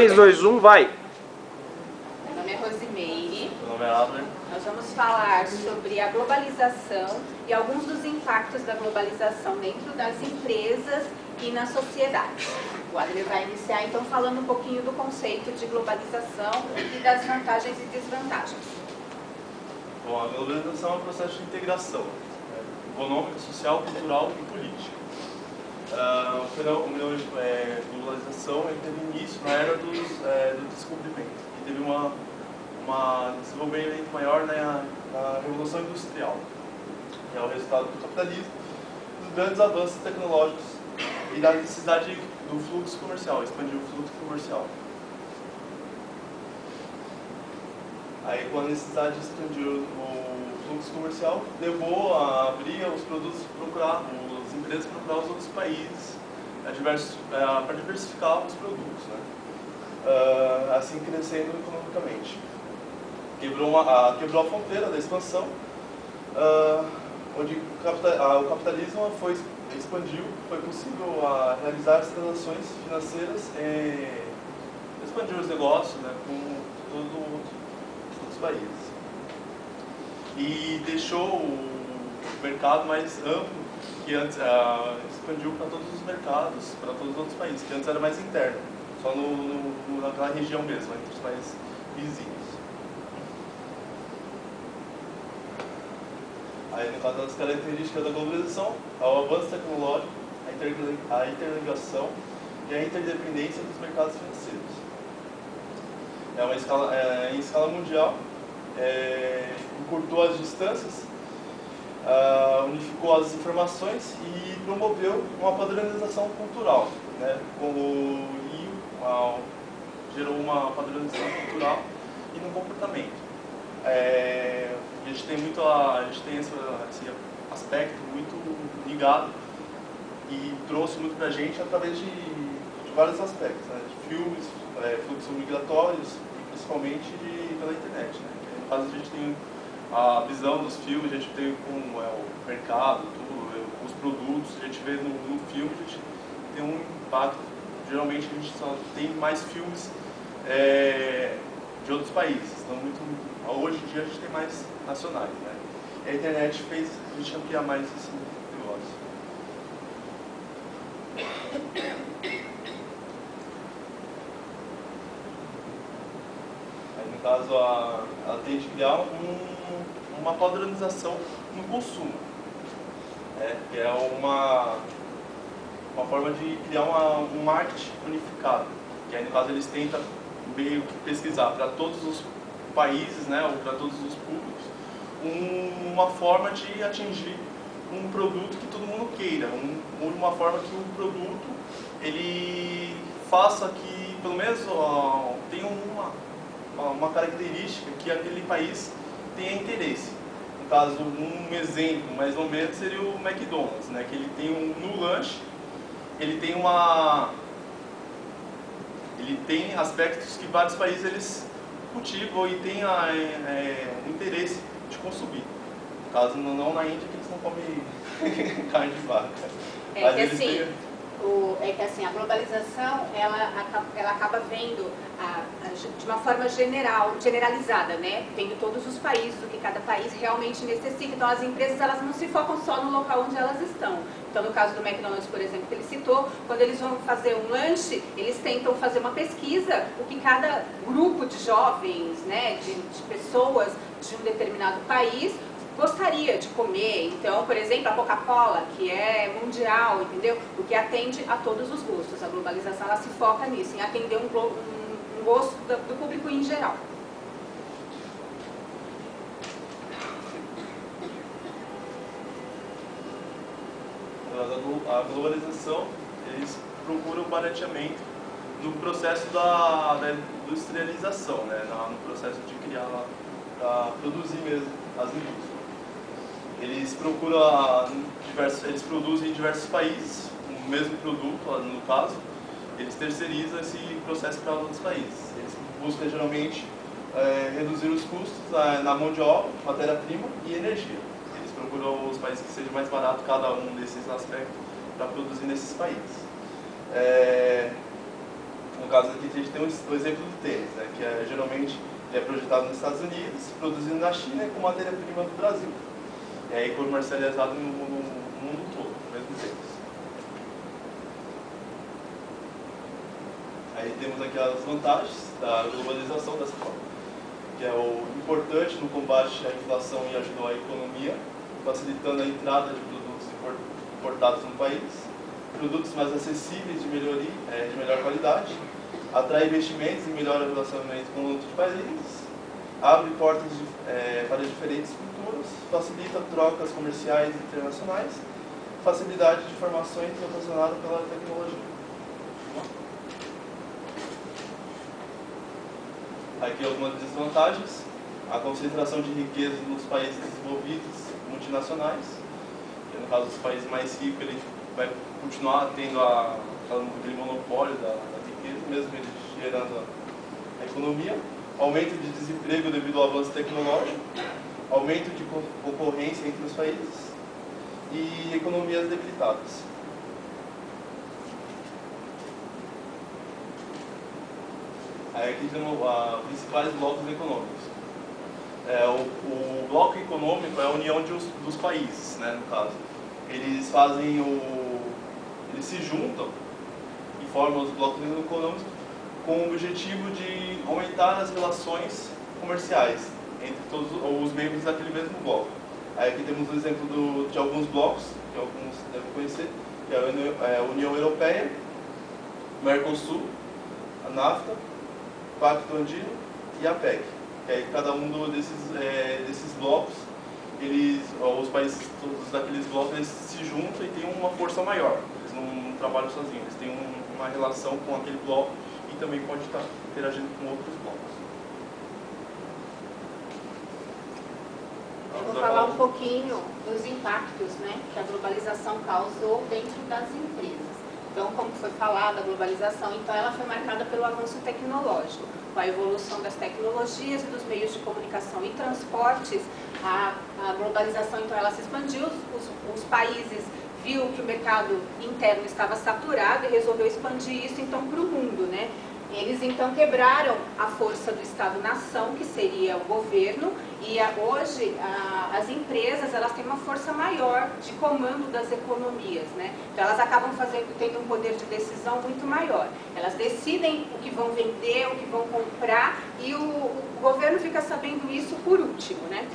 3, 2, 1, vai! Meu nome é Rosimeire. Meu nome é Adler. Nós vamos falar sobre a globalização e alguns dos impactos da globalização dentro das empresas e na sociedade. O Adler vai iniciar então falando um pouquinho do conceito de globalização e das vantagens e desvantagens. Bom, a globalização é um processo de integração econômica, social, cultural e política. A globalização teve início na era do descobrimento e teve um desenvolvimento maior na Revolução Industrial, que é o resultado do capitalismo, dos grandes avanços tecnológicos e da necessidade do fluxo comercial, expandir o fluxo comercial. Aí, com a necessidade de expandir o fluxo comercial, levou a abrir os produtos, as empresas procurar os outros países para diversificar os produtos, né? Assim crescendo economicamente. Quebrou a fronteira da expansão, onde o capitalismo expandiu, foi possível realizar as transações financeiras e expandir os negócios, né, com todos os países. E deixou o mercado mais amplo, que antes expandiu para todos os mercados, para todos os outros países, que antes era mais interno, só naquela região mesmo, entre os países vizinhos. Aí, no caso das características da globalização, é o avanço tecnológico, a interligação e a interdependência dos mercados financeiros. Em escala mundial, encurtou as distâncias, unificou as informações e promoveu uma padronização cultural, né? Gerou uma padronização cultural e no comportamento. A gente tem esse aspecto muito ligado e trouxe muito para a gente através de vários aspectos, né? De filmes, fluxos migratórios e principalmente pela internet, né? No caso, a gente tem a visão dos filmes, a gente tem como é o mercado, tudo, os produtos, a gente vê no filme, a gente tem um impacto. Geralmente a gente só tem mais filmes de outros países, então hoje em dia a gente tem mais nacionais, né? E a internet fez a gente ampliar mais esse negócio. Aí, no caso, ela tem de criar uma padronização no consumo, que é uma forma de criar um marketing unificado, que aí, no caso, eles tentam meio que pesquisar para todos os países, né, ou para todos os públicos, uma forma de atingir um produto que todo mundo queira, uma forma que o produto ele faça que, pelo menos, tenha uma característica que aquele país tenha interesse. No caso, um exemplo, mais ou menos, seria o McDonald's, né, que ele tem no lanche, ele tem aspectos que vários países eles cultivam e têm interesse de consumir. No caso, não na Índia, que eles não comem carne de vaca. A globalização ela acaba vendo de uma forma generalizada, né? Vendo todos os países, o que cada país realmente necessita. Então as empresas elas não se focam só no local onde elas estão. Então no caso do McDonald's, por exemplo, que ele citou, quando eles vão fazer um lanche, eles tentam fazer uma pesquisa, o que cada grupo de jovens, né, de pessoas de um determinado país gostaria de comer. Então, por exemplo, a Coca-Cola, que é mundial, entendeu? O que atende a todos os gostos. A globalização ela se foca nisso, em atender um gosto do público em geral. A globalização, eles procuram barateamento no processo da industrialização, né? No processo de criar, para produzir mesmo as indústrias. Eles eles produzem em diversos países o mesmo produto, no caso, eles terceirizam esse processo para outros países. Eles buscam geralmente reduzir os custos na mão de obra, matéria-prima e energia. Eles procuram os países que seja mais barato cada um desses aspectos para produzir nesses países. No caso aqui a gente tem o exemplo do tênis, né, que geralmente ele é projetado nos Estados Unidos, produzido na China e com matéria-prima do Brasil. E aí comercializado no mundo todo, mesmo tênis. Aí temos aqui as vantagens da globalização dessa forma, que é o importante no combate à inflação e ajudou a economia, facilitando a entrada de produtos importados no país, produtos mais acessíveis de melhor qualidade, atrai investimentos e melhora o relacionamento com outros países, abre portas para diferentes culturas, facilita trocas comerciais internacionais, facilidade de informações proporcionada pela tecnologia. Aqui algumas desvantagens: a concentração de riqueza nos países desenvolvidos multinacionais. E no caso dos países mais ricos, ele vai continuar tendo aquele monopólio da riqueza, mesmo ele gerando a economia. Aumento de desemprego devido ao avanço tecnológico, aumento de concorrência entre os países e economias debilitadas. Aí aqui temos os principais blocos econômicos. O bloco econômico é a união dos países, né, no caso. Eles se juntam e formam os blocos econômicos com o objetivo de aumentar as relações comerciais entre todos os membros daquele mesmo bloco. Aí aqui temos um exemplo de alguns blocos, que alguns devem conhecer, que é a União Europeia, Mercosul, a NAFTA, Pacto Andino e a PEC. Que aí cada um desses blocos, os países todos daqueles blocos, eles se juntam e têm uma força maior. Eles não trabalham sozinhos, eles têm uma relação com aquele bloco e também pode estar interagindo com outros blocos. Eu vou falar um pouquinho dos impactos, né, que a globalização causou dentro das empresas. Então, como foi falado, a globalização, então, ela foi marcada pelo avanço tecnológico. Com a evolução das tecnologias e dos meios de comunicação e transportes, a globalização, então, ela se expandiu. Os países viu que o mercado interno estava saturado e resolveu expandir isso, então, para o mundo, né? Eles, então, quebraram a força do Estado-nação, que seria o governo, e hoje as empresas, elas têm uma força maior de comando das economias, né? Então, elas acabam tendo um poder de decisão muito maior. Elas decidem o que vão vender, o que vão comprar, e o governo fica sabendo isso por último, né?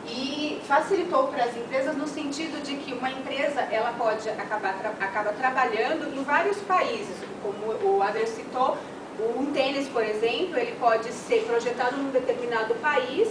E facilitou para as empresas no sentido de que uma empresa, ela pode acaba trabalhando em vários países, como o Ader citou. Um tênis, por exemplo, ele pode ser projetado num determinado país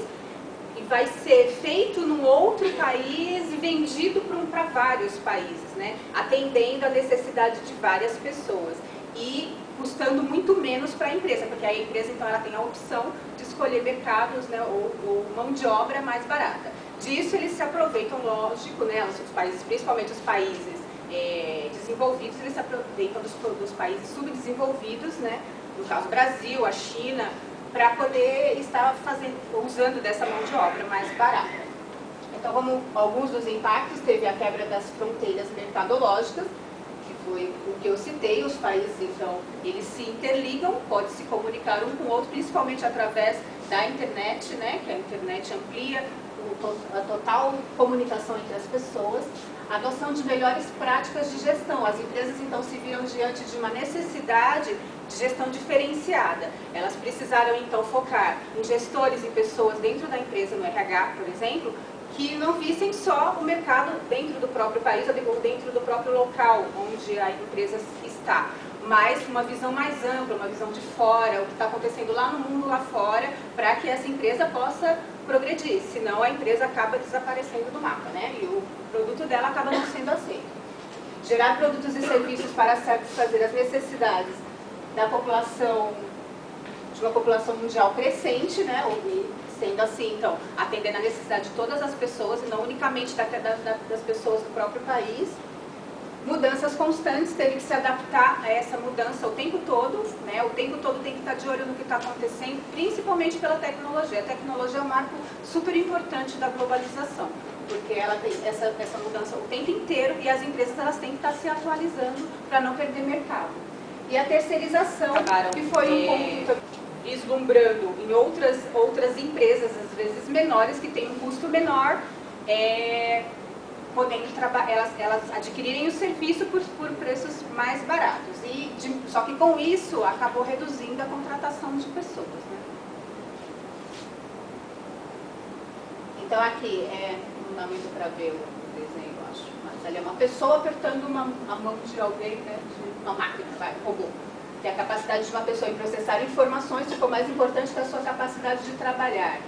e vai ser feito num outro país e vendido para vários países, né? Atendendo a necessidade de várias pessoas e custando muito menos para a empresa, porque a empresa, então, ela tem a opção de escolher mercados, né, ou mão de obra mais barata. Disso eles se aproveitam, lógico, né, os países, principalmente os países desenvolvidos, eles se aproveitam dos países subdesenvolvidos, né? No caso Brasil, a China, para poder estar usando dessa mão de obra mais barata. Então, como alguns dos impactos, teve a quebra das fronteiras mercadológicas, que foi o que eu citei. Os países, então, eles se interligam, podem se comunicar um com o outro, principalmente através da internet, né, que a internet amplia a total comunicação entre as pessoas. A adoção de melhores práticas de gestão. As empresas, então, se viram diante de uma necessidade de gestão diferenciada. Elas precisaram, então, focar em gestores e pessoas dentro da empresa, no RH, por exemplo, que não vissem só o mercado dentro do próprio país ou dentro do próprio local onde a empresa está, mas uma visão mais ampla, uma visão de fora, o que está acontecendo lá no mundo, lá fora, para que essa empresa possa progredir, senão a empresa acaba desaparecendo do mapa, né? E o produto dela acaba não sendo aceito. Gerar produtos e serviços para satisfazer as necessidades da população, de uma população mundial crescente, né? Sendo assim, então, atendendo a necessidade de todas as pessoas e não unicamente das pessoas do próprio país. Mudanças constantes, teve que se adaptar a essa mudança o tempo todo, né? O tempo todo tem que estar de olho no que está acontecendo, principalmente pela tecnologia. A tecnologia é um marco super importante da globalização, porque ela tem essa mudança o tempo inteiro e as empresas, elas têm que estar se atualizando para não perder mercado. E a terceirização, que foi um ponto vislumbrando em outras empresas, às vezes menores, que têm um custo menor, podendo elas adquirirem o serviço por preços mais baratos. Só que com isso acabou reduzindo a contratação de pessoas, né? Então aqui, não dá muito para ver o desenho, eu acho, mas ali é uma pessoa apertando a mão de alguém, né, de uma máquina, um robô. Que é a capacidade de uma pessoa em processar informações ficou mais importante que a sua capacidade de trabalhar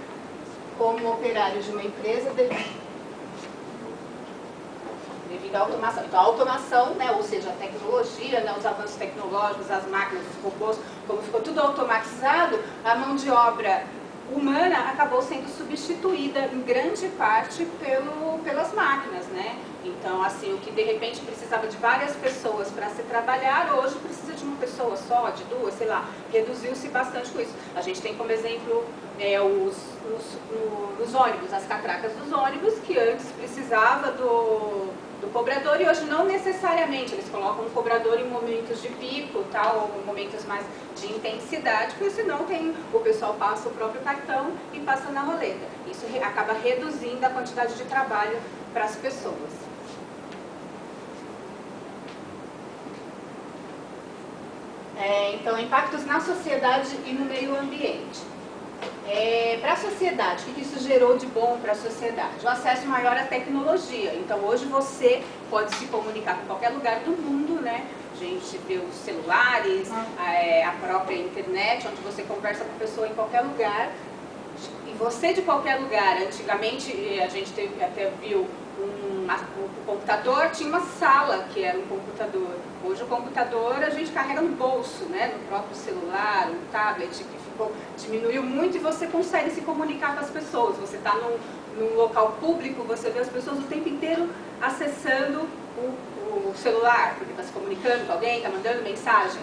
como operário de uma empresa devido à automação. Então a automação, né, ou seja, a tecnologia, né, os avanços tecnológicos, as máquinas, os robôs, como ficou tudo automatizado, a mão de obra humana acabou sendo substituída em grande parte pelas máquinas, né? Então, assim, o que de repente precisava de várias pessoas para se trabalhar, hoje precisa de uma pessoa só, de duas, sei lá, reduziu-se bastante com isso. A gente tem como exemplo os ônibus, as catracas dos ônibus, que antes precisava do cobrador e hoje não necessariamente, eles colocam um cobrador em momentos de pico, tal, ou momentos mais de intensidade, porque senão o pessoal passa o próprio cartão e passa na roleta. Isso acaba reduzindo a quantidade de trabalho para as pessoas. Então, impactos na sociedade e no meio ambiente. Para a sociedade, o que isso gerou de bom para a sociedade? O acesso maior à tecnologia. Então, hoje você pode se comunicar com qualquer lugar do mundo, né? A gente vê os celulares, a própria internet, onde você conversa com a pessoa em qualquer lugar. E você de qualquer lugar. Antigamente, a gente até viu o computador, tinha uma sala que era um computador. Hoje o computador a gente carrega no bolso, né? No próprio celular, no tablet, que diminuiu muito e você consegue se comunicar com as pessoas. Você está num local público, você vê as pessoas o tempo inteiro acessando o celular, porque está se comunicando com alguém, está mandando mensagem.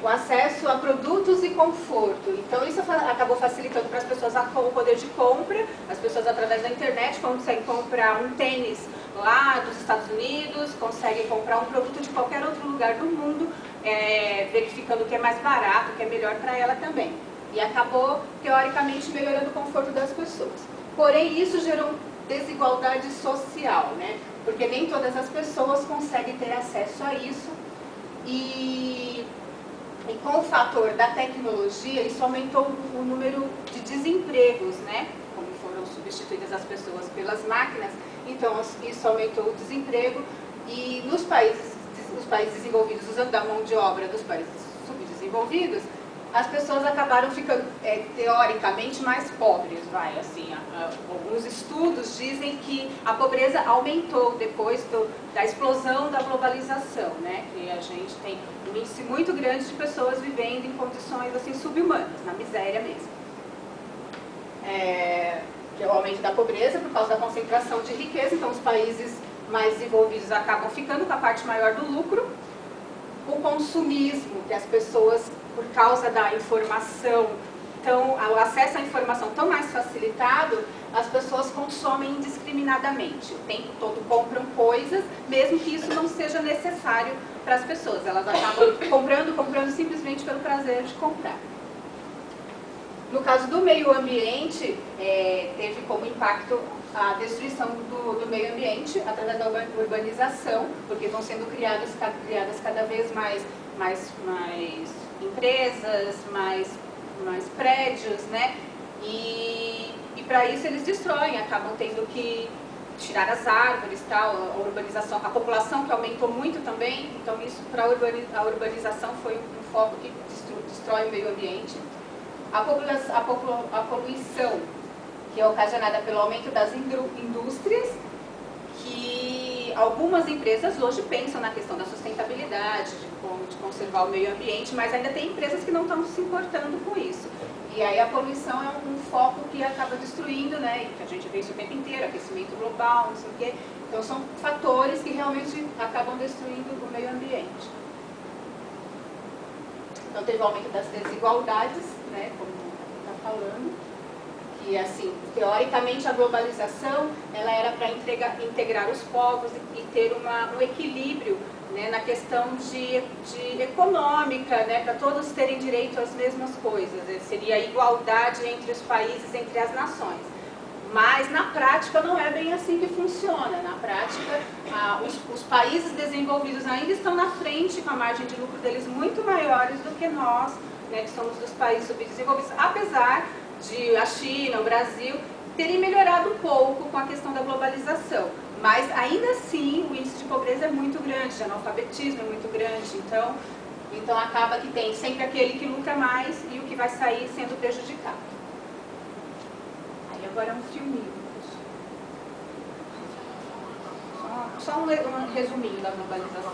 O acesso a produtos e conforto. Então isso acabou facilitando para as pessoas o poder de compra. As pessoas através da internet conseguem comprar um tênis lá dos Estados Unidos, conseguem comprar um produto de qualquer outro lugar do mundo, verificando o que é mais barato, o que é melhor para ela também. E acabou, teoricamente, melhorando o conforto das pessoas. Porém, isso gerou desigualdade social, né? Porque nem todas as pessoas conseguem ter acesso a isso. E com o fator da tecnologia, isso aumentou o número de desempregos, né? Como foram substituídas as pessoas pelas máquinas, então isso aumentou o desemprego. E nos países desenvolvidos, usando a mão de obra dos países subdesenvolvidos, as pessoas acabaram ficando, teoricamente, mais pobres. Alguns estudos dizem que a pobreza aumentou depois da explosão da globalização, né? Que a gente tem um índice muito grande de pessoas vivendo em condições assim, subhumanas, na miséria mesmo. Que é o aumento da pobreza por causa da concentração de riqueza, então os países mais desenvolvidos acabam ficando com a parte maior do lucro. O consumismo, que as pessoas, por causa da informação, o acesso à informação tão mais facilitado, as pessoas consomem indiscriminadamente. O tempo todo compram coisas, mesmo que isso não seja necessário para as pessoas. Elas acabam comprando simplesmente pelo prazer de comprar. No caso do meio ambiente, teve como impacto a destruição do meio ambiente através da urbanização, porque vão sendo criadas cada vez mais empresas, mais prédios, né? E para isso eles destroem, acabam tendo que tirar as árvores, tal, a urbanização, a população que aumentou muito também, então isso para a urbanização foi um foco que destrói o meio ambiente. A poluição, que é ocasionada pelo aumento das indústrias, que algumas empresas hoje pensam na questão da sustentabilidade, de conservar o meio ambiente, mas ainda tem empresas que não estão se importando com isso. E aí a poluição é um foco que acaba destruindo, né, e que a gente vê isso o tempo inteiro, aquecimento global, não sei o quê. Então são fatores que realmente acabam destruindo o meio ambiente. Então teve o aumento das desigualdades, né, como está falando, que assim, teoricamente a globalização ela era para integrar os povos e ter um equilíbrio né, na questão de econômica, né, para todos terem direito às mesmas coisas. Seria a igualdade entre os países, entre as nações. Mas na prática não é bem assim que funciona. Na prática, os países desenvolvidos ainda estão na frente, com a margem de lucro deles muito maiores do que nós, né, que somos dos países subdesenvolvidos, apesar de a China, o Brasil, terem melhorado um pouco com a questão da globalização. Mas ainda assim o índice de pobreza é muito grande, de analfabetismo é muito grande, então acaba que tem sempre aquele que lucra mais e o que vai sair sendo prejudicado. Aí agora é um filminho. Só um resuminho da globalização.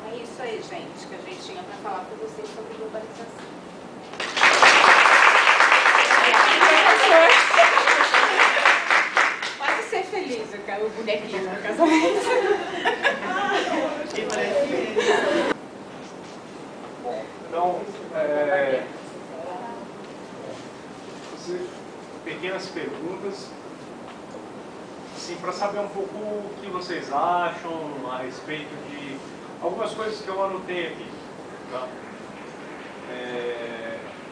É isso aí, gente, que a gente tinha para falar para vocês sobre globalização. Pode ser feliz, cara. É o bonequinho no casamento. Então, pequenas perguntas, assim, para saber um pouco o que vocês acham a respeito de algumas coisas que eu anotei aqui. Tá?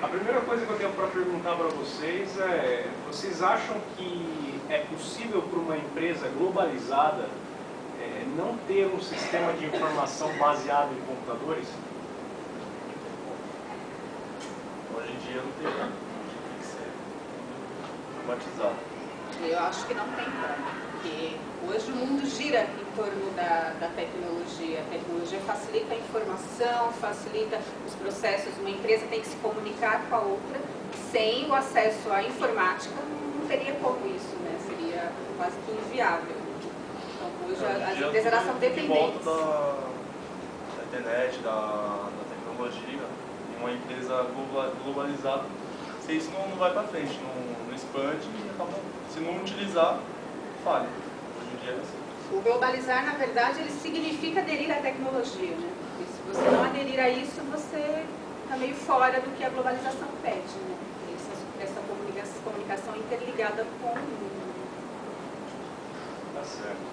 A primeira coisa que eu tenho para perguntar para vocês é: vocês acham que é possível para uma empresa globalizada não ter um sistema de informação baseado em computadores? Hoje em dia não tem, tem que ser automatizado. Eu acho que não tem como, porque hoje o mundo gira em torno da tecnologia. A tecnologia facilita a informação, facilita os processos. Uma empresa tem que se comunicar com a outra. Sem o acesso à informática, não teria como isso, né? Seria quase que inviável. Então, hoje as empresas elas são dependentes. Em volta da internet, da tecnologia, em uma empresa globalizada, se isso não vai para frente, não expande e acaba, se não utilizar, falha. Hoje em dia é assim. O globalizar, na verdade, ele significa aderir à tecnologia, né? Porque se você não aderir a isso, você está meio fora do que a globalização pede, né? Essa comunicação interligada com o mundo. Tá certo.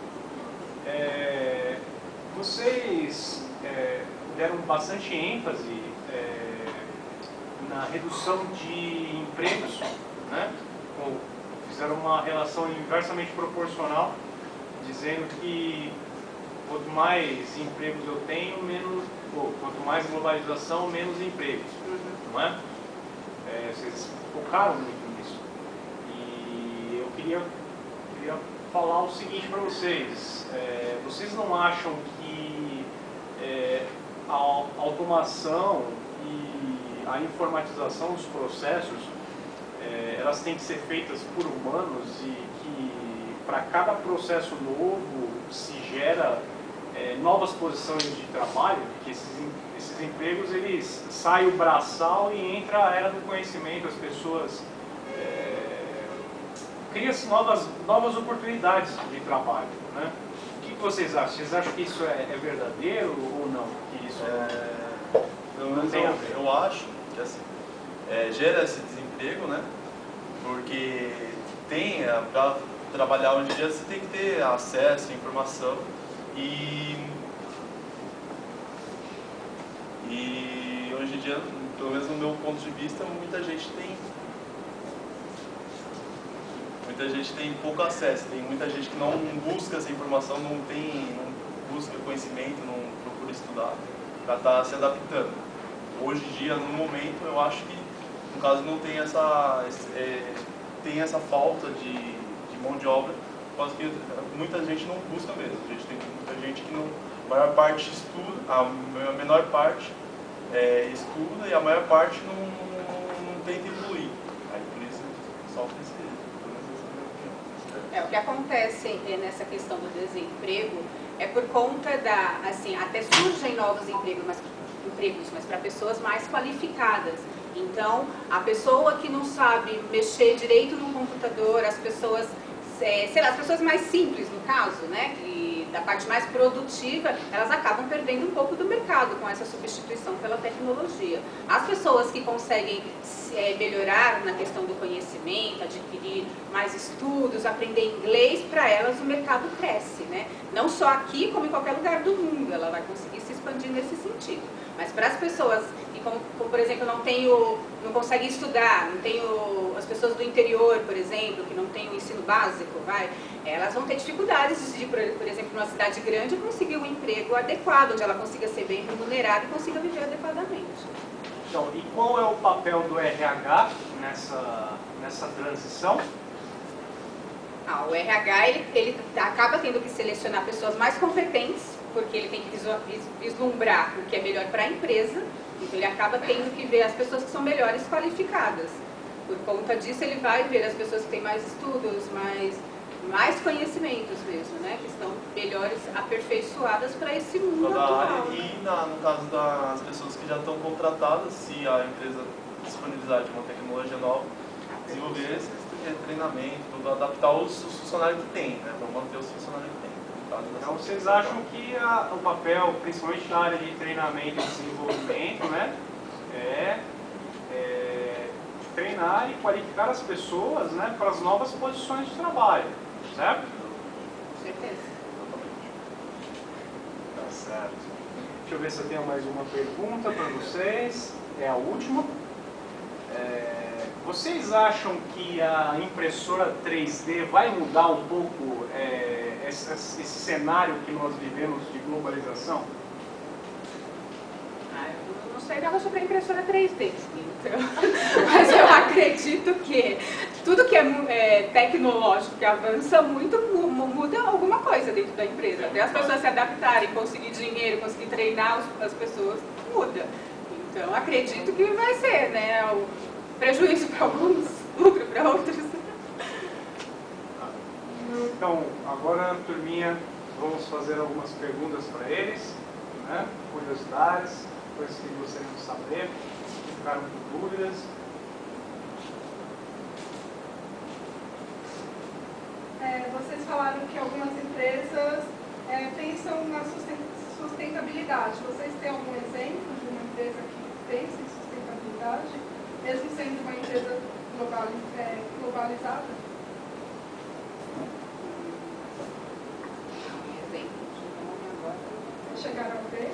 Vocês deram bastante ênfase na redução de empregos, né? Fizeram uma relação inversamente proporcional, dizendo que quanto mais empregos eu tenho, quanto mais globalização, menos empregos, não é? Vocês focaram muito nisso. E eu queria falar o seguinte para vocês: vocês não acham que a automação e a informatização dos processos elas têm que ser feitas por humanos, e que para cada processo novo se gera novas posições de trabalho, que esses empregos eles saem o braçal e entra a era do conhecimento, as pessoas criam-se novas oportunidades de trabalho, né? O que vocês acham? Vocês acham que isso é verdadeiro ou não? Que isso não tem a ver. Eu acho que assim, gera esse desemprego, né? Porque para trabalhar hoje em dia você tem que ter acesso à informação e hoje em dia, pelo menos no meu ponto de vista, muita gente tem pouco acesso, tem muita gente que não busca essa informação, não busca conhecimento, não procura estudar para estar se adaptando. Hoje em dia, no momento, eu acho que, no caso, não tem essa falta de mão de obra, por causa que muita gente não busca mesmo. Tem muita gente que a maior parte estuda, a menor parte estuda e a maior parte não tenta evoluir. Aí por isso só precisa. O que acontece nessa questão do desemprego é por conta assim, até surgem novos empregos, mas para pessoas mais qualificadas. Então, a pessoa que não sabe mexer direito no computador, as pessoas, as pessoas mais simples, no caso, né, da parte mais produtiva, elas acabam perdendo um pouco do mercado com essa substituição pela tecnologia. As pessoas que conseguem melhorar na questão do conhecimento, adquirir mais estudos, aprender inglês, para elas o mercado cresce, né? Não só aqui, como em qualquer lugar do mundo, ela vai conseguir se expandir nesse sentido. Mas para as pessoas que, como por exemplo, não conseguem estudar, as pessoas do interior, por exemplo, que não têm o ensino básico, elas vão ter dificuldades de, por exemplo, numa cidade grande, conseguir um emprego adequado, onde ela consiga ser bem remunerada e consiga viver adequadamente. Então, e qual é o papel do RH nessa transição? O RH ele acaba tendo que selecionar pessoas mais competentes, porque ele tem que vislumbrar o que é melhor para a empresa, então ele acaba tendo que ver as pessoas que são melhores qualificadas. Por conta disso, ele vai ver as pessoas que têm mais estudos, mais conhecimentos mesmo, né? Que estão melhores aperfeiçoadas para esse mundo atual. E no caso das pessoas que já estão contratadas, se a empresa disponibilizar de uma tecnologia nova, desenvolver treinamento, tudo, adaptar os funcionários que tem, né, para manter os funcionários que tem. Então vocês acham que o papel, principalmente na área de treinamento e desenvolvimento, né, é treinar e qualificar as pessoas, né, para as novas posições de trabalho, certo? Com certeza. Tá certo. Deixa eu ver se eu tenho mais uma pergunta para vocês. É a última. Vocês acham que a impressora 3D vai mudar um pouco esse cenário que nós vivemos de globalização? Eu não sei nada sobre a impressora 3D, então, mas eu acredito que tudo que é tecnológico, que avança muito, muda alguma coisa dentro da empresa. Até as pessoas se adaptarem, conseguir dinheiro, conseguir treinar as pessoas, muda. Então, acredito que vai ser, né? O prejuízo para alguns, lucro para outros. Então, agora, turminha, vamos fazer algumas perguntas para eles, né? Curiosidades, coisas que gostariam de saber, que ficaram com dúvidas. Vocês falaram que algumas empresas pensam na sustentabilidade. Vocês têm algum exemplo de uma empresa que pensa em sustentabilidade, mesmo sendo uma empresa globalizada? Chegaram a ver?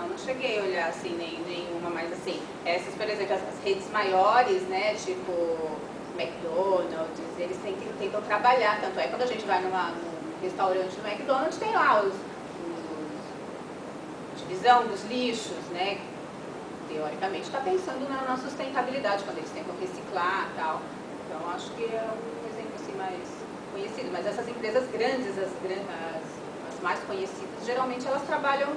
Não cheguei a olhar assim, nenhuma, mas assim, essas, por exemplo, as redes maiores, né, tipo McDonald's, eles tentam trabalhar, tanto é quando a gente vai num restaurante do McDonald's, tem lá divisão dos lixos, né, teoricamente está pensando na sustentabilidade, quando eles tentam reciclar e tal. Então, acho que é um exemplo assim mais conhecido, mas essas empresas grandes, as mais conhecidas, geralmente elas trabalham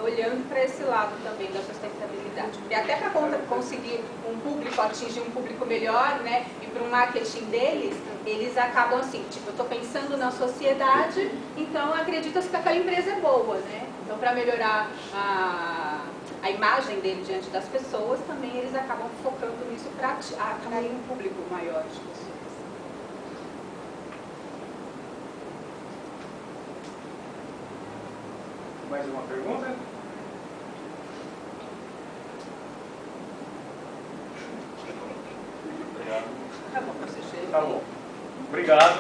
olhando para esse lado também da sustentabilidade. E até para conseguir atingir um público melhor, né, e para o marketing deles, eles acabam assim, tipo, eu estou pensando na sociedade, então acredita-se que aquela empresa é boa, né? Então, para melhorar a imagem dele diante das pessoas, também eles acabam focando nisso para atrair um público maior de pessoas. Mais uma pergunta? Obrigado. Tá bom, você chega. Tá bom. Obrigado.